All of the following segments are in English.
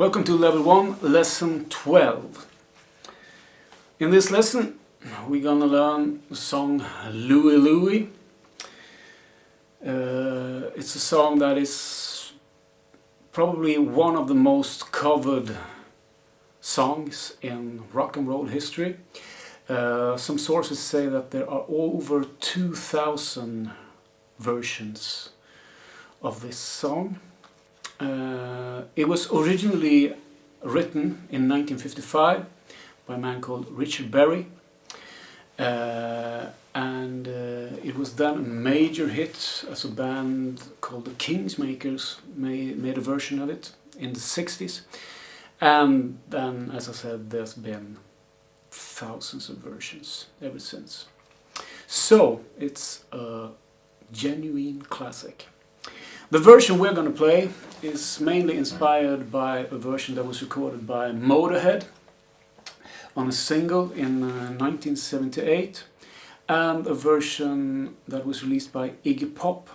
Welcome to Level 1, Lesson 12. In this lesson we're gonna learn the song Louie, Louie. It's a song that is probably one of the most covered songs in rock and roll history. Some sources say that there are over 2,000 versions of this song. It was originally written in 1955 by a man called Richard Berry, and it was then a major hit as a band called the Kingsmakers made a version of it in the 60s, and then, as I said, there's been thousands of versions ever since. So it's a genuine classic. The version we're going to play is mainly inspired by a version that was recorded by Motorhead on a single in 1978, and a version that was released by Iggy Pop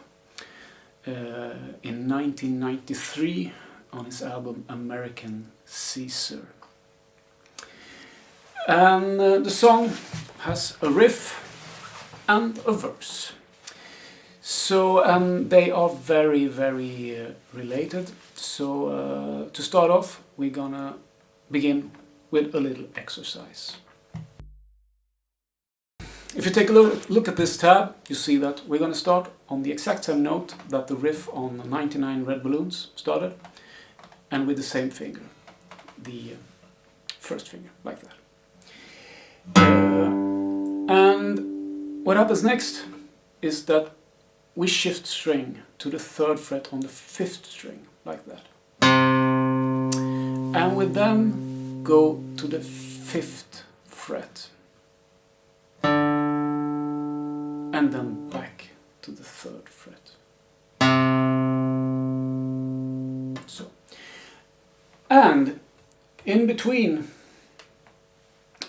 in 1993 on his album American Caesar. And the song has a riff and a verse. So they are very related. So to start off, we're gonna begin with a little exercise. If you take a look at this tab, you see that we're gonna start on the exact same note that the riff on 99 Red Balloons started, and with the same finger, the first finger, like that. And what happens next is that we shift string to the 3rd fret on the 5th string, like that. And we then go to the 5th fret. And then back to the 3rd fret. So. And in between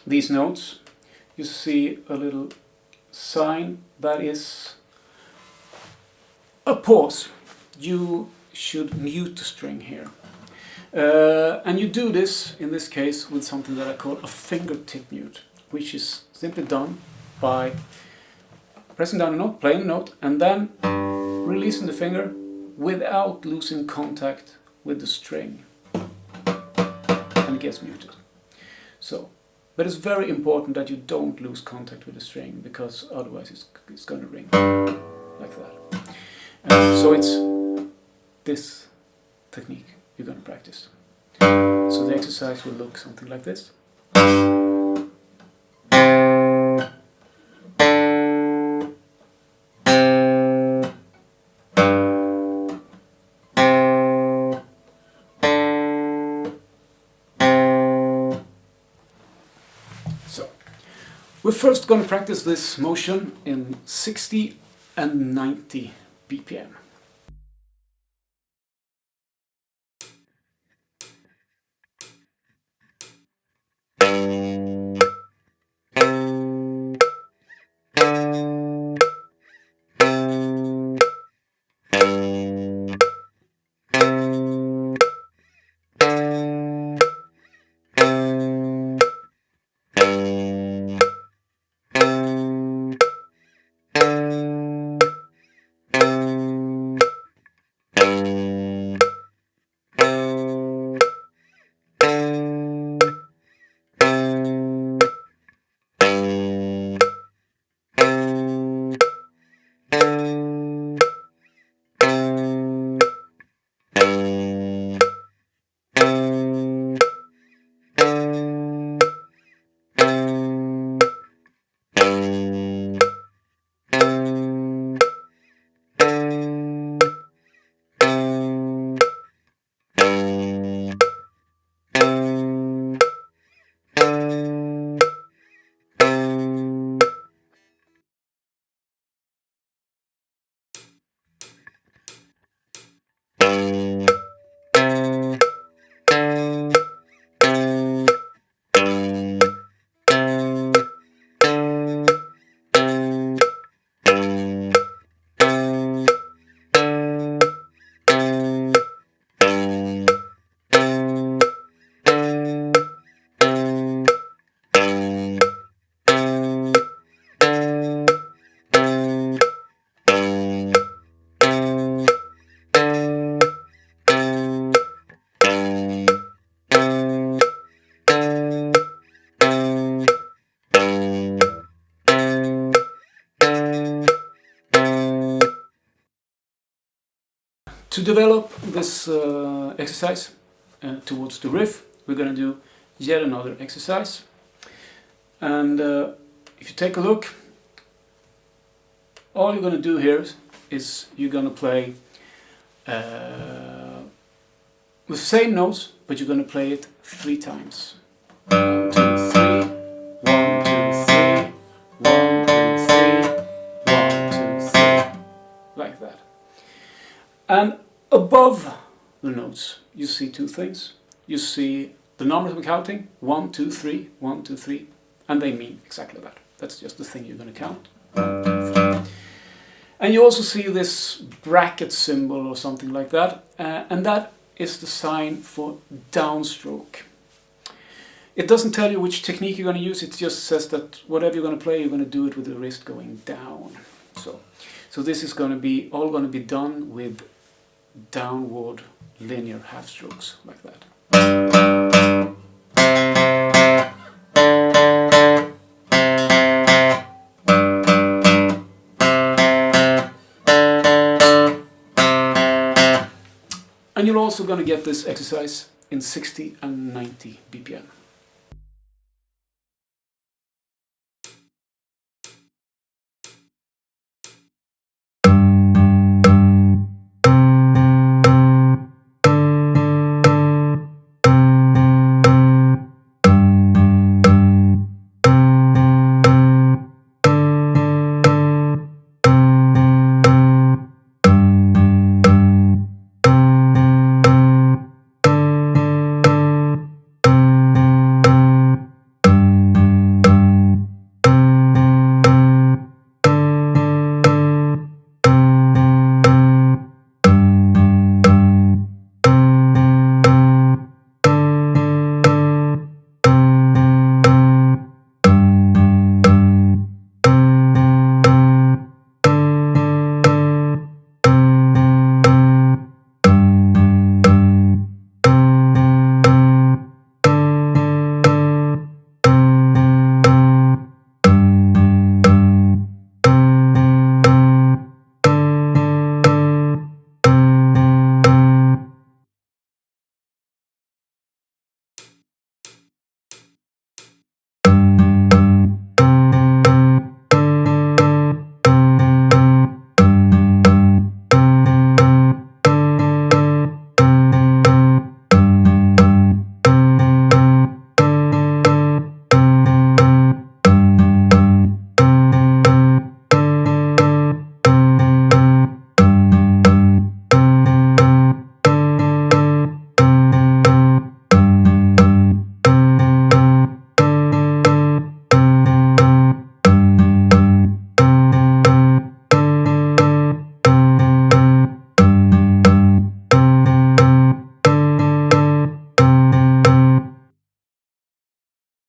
these notes, you see a little sign that is a pause. You should mute the string here. And you do this, in this case, with something that I call a fingertip mute, which is simply done by pressing down a note, playing a note, and then releasing the finger without losing contact with the string. And it gets muted. So, but it's very important that you don't lose contact with the string, because otherwise it's going to ring like that. So it's this technique you're going to practice. So the exercise will look something like this. So we're first going to practice this motion in 60 and 90 BPM. To develop this exercise towards the riff, we're going to do yet another exercise. And if you take a look, all you're going to do here is you're going to play with the same notes, but you're going to play it 3 times. 1, 2, 3, 1, 2, 3, 1, 2, 3, 1, 2, 3, like that. And above the notes, you see 2 things. You see the numbers I'm counting, 1, 2, 3, 1, 2, 3, and they mean exactly that. That's just the thing you're going to count. 1, 2, 3. And you also see this bracket symbol or something like that, and that is the sign for downstroke. It doesn't tell you which technique you're going to use, it just says that whatever you're going to play, you're going to do it with the wrist going down. So this is going to be all going to be done with downward linear half strokes like that. And you're also going to get this exercise in 60 and 90 BPM.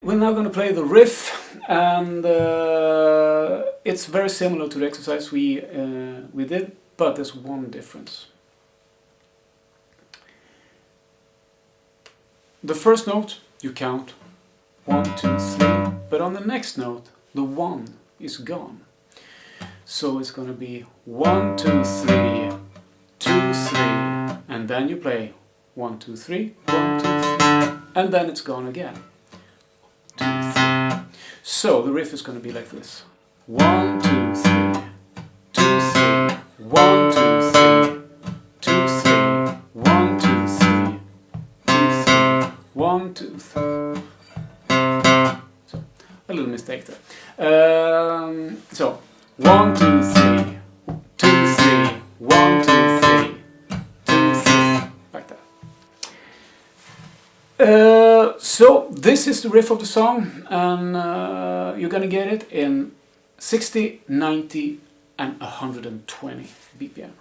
We're now going to play the riff, and it's very similar to the exercise we did, but there's one difference. The first note you count 1, 2, 3, but on the next note the 1 is gone. So it's going to be 1, 2, 3, 2, 3, and then you play 1, 2, 3, 1, 2, 3, and then it's gone again. 2, 3. So the riff is going to be like this: 1, 2, 3, 2, 3, 1, 2, 3, 2, 3, 1, 2, 3, 2, 3, 1, 2, 3. So a little mistake there. So 1, 2, 3, 2, 3, 1, 2, 3, 2, 3, like that. So this is the riff of the song, and you're gonna get it in 60, 90 and 120 BPM.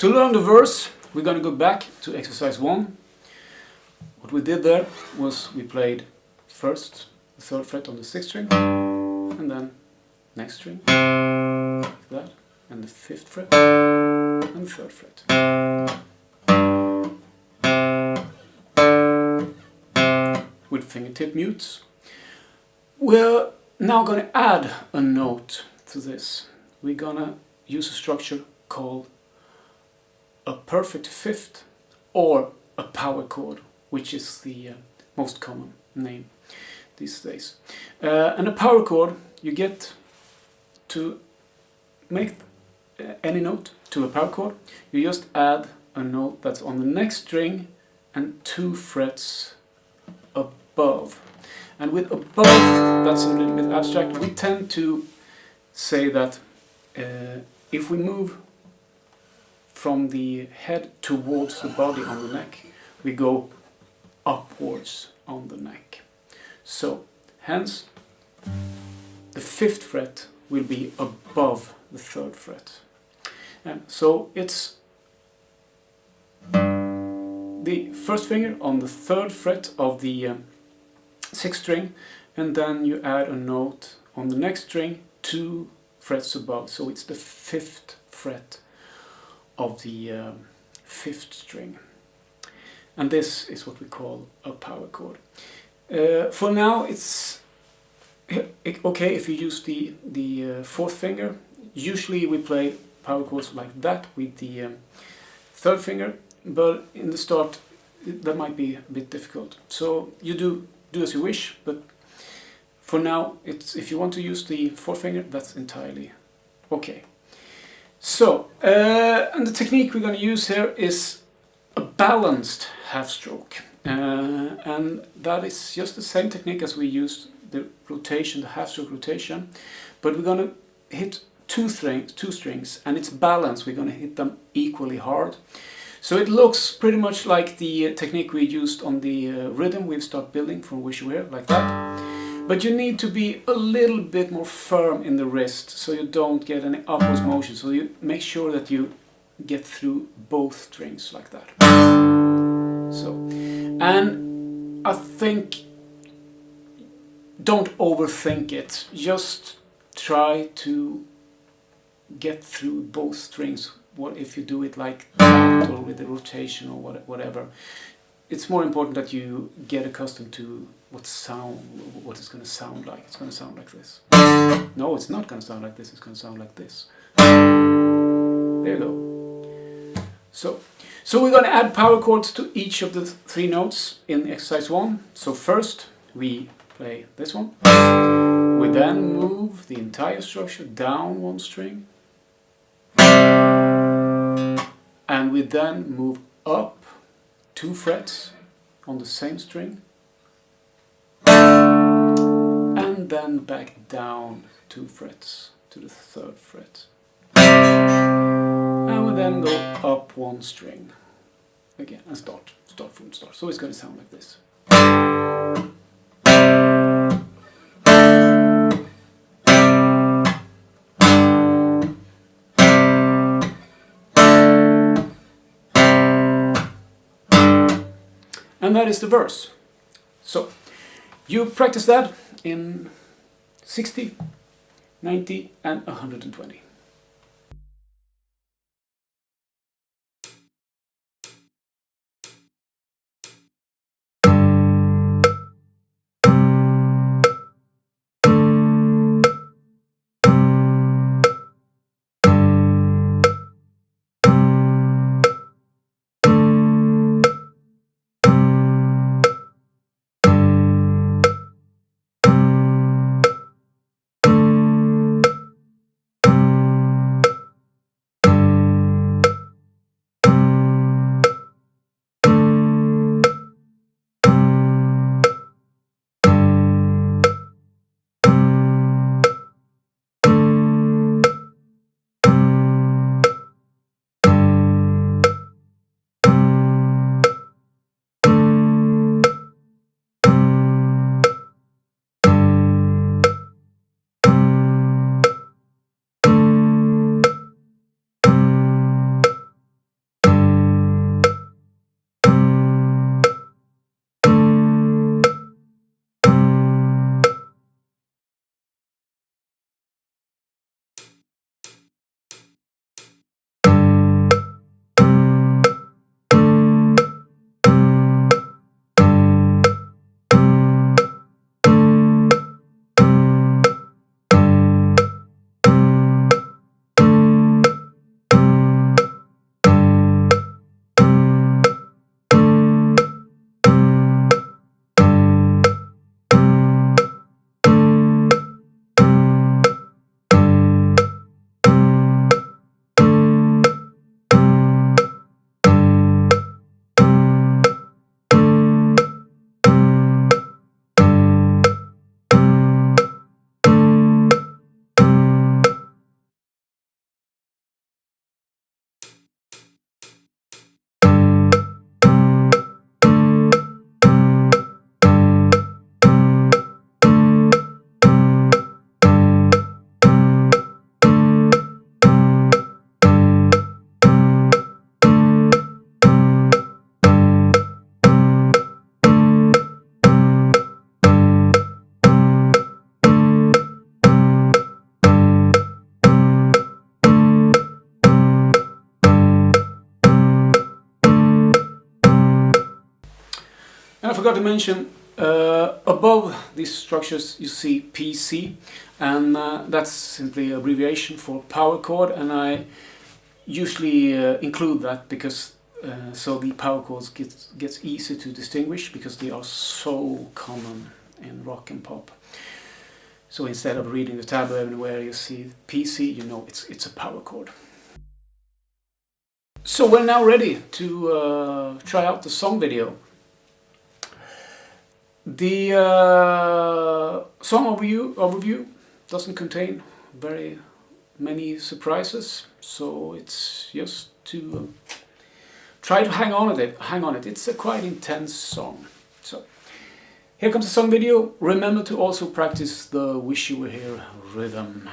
To learn the verse, we're going to go back to exercise 1. What we did there was we played first the 3rd fret on the 6th string, and then next string, like that, and the 5th fret, and the 3rd fret. With fingertip mutes. We're now going to add a note to this. We're going to use a structure called a perfect fifth or a power chord, which is the most common name these days. And a power chord, you get to make any note to a power chord. You just add a note that's on the next string and 2 frets above. And with above, that's a little bit abstract. We tend to say that if we move from the head towards the body on the neck, we go upwards on the neck. So, hence, the 5th fret will be above the 3rd fret. And so it's the first finger on the 3rd fret of the 6th string, and then you add a note on the next string 2 frets above. So it's the 5th fret of the 5th string. And this is what we call a power chord. For now, it's okay if you use the 4th finger. Usually we play power chords like that with the 3rd finger, but in the start that might be a bit difficult. So you do as you wish, but for now, if you want to use the 4th finger, that's entirely okay. So, and the technique we're going to use here is a balanced half stroke. And that is just the same technique as we used the rotation, the half stroke rotation, but we're going to hit two strings, and it's balanced. We're going to hit them equally hard. So it looks pretty much like the technique we used on the rhythm we've started building from Wish You Were, like that. But you need to be a little bit more firm in the wrist so you don't get any upwards motion. So you make sure that you get through both strings like that. So, and I think don't overthink it. Just try to get through both strings. What if you do it like that, or with the rotation, or whatever? It's more important that you get accustomed to what it's going to sound like. It's going to sound like this. No, it's not going to sound like this. It's going to sound like this. There you go. So we're going to add power chords to each of the 3 notes in exercise 1. So first we play this one. We then move the entire structure down 1 string. And we then move up 2 frets on the same string. And then back down 2 frets to the 3rd fret. And we then go up 1 string again and start from the start. So it's going to sound like this. And that is the verse. So you practice that in 60, 90 and 120. forgot to mention, above these structures you see PC, and that's simply abbreviation for Power-Chord, and I usually include that because so the power chords gets easy to distinguish because they are so common in rock and pop. So instead of reading the tab everywhere you see PC, you know it's a power chord. So we're now ready to try out the song video. The song overview doesn't contain very many surprises, so it's just to try to hang on it. It's a quite intense song. So here comes the song video. Remember to also practice the Wish You Were Here rhythm.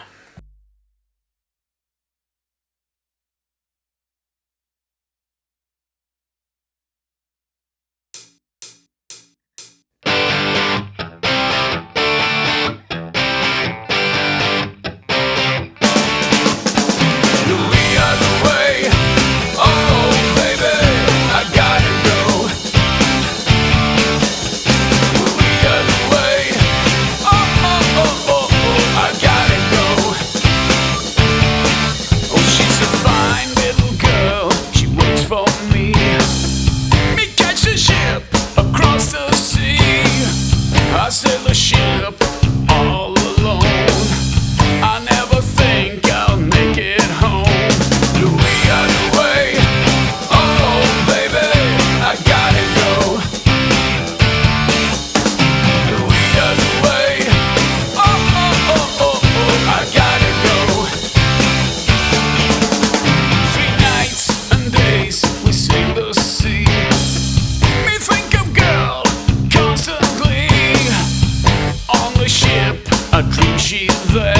A dream she's there.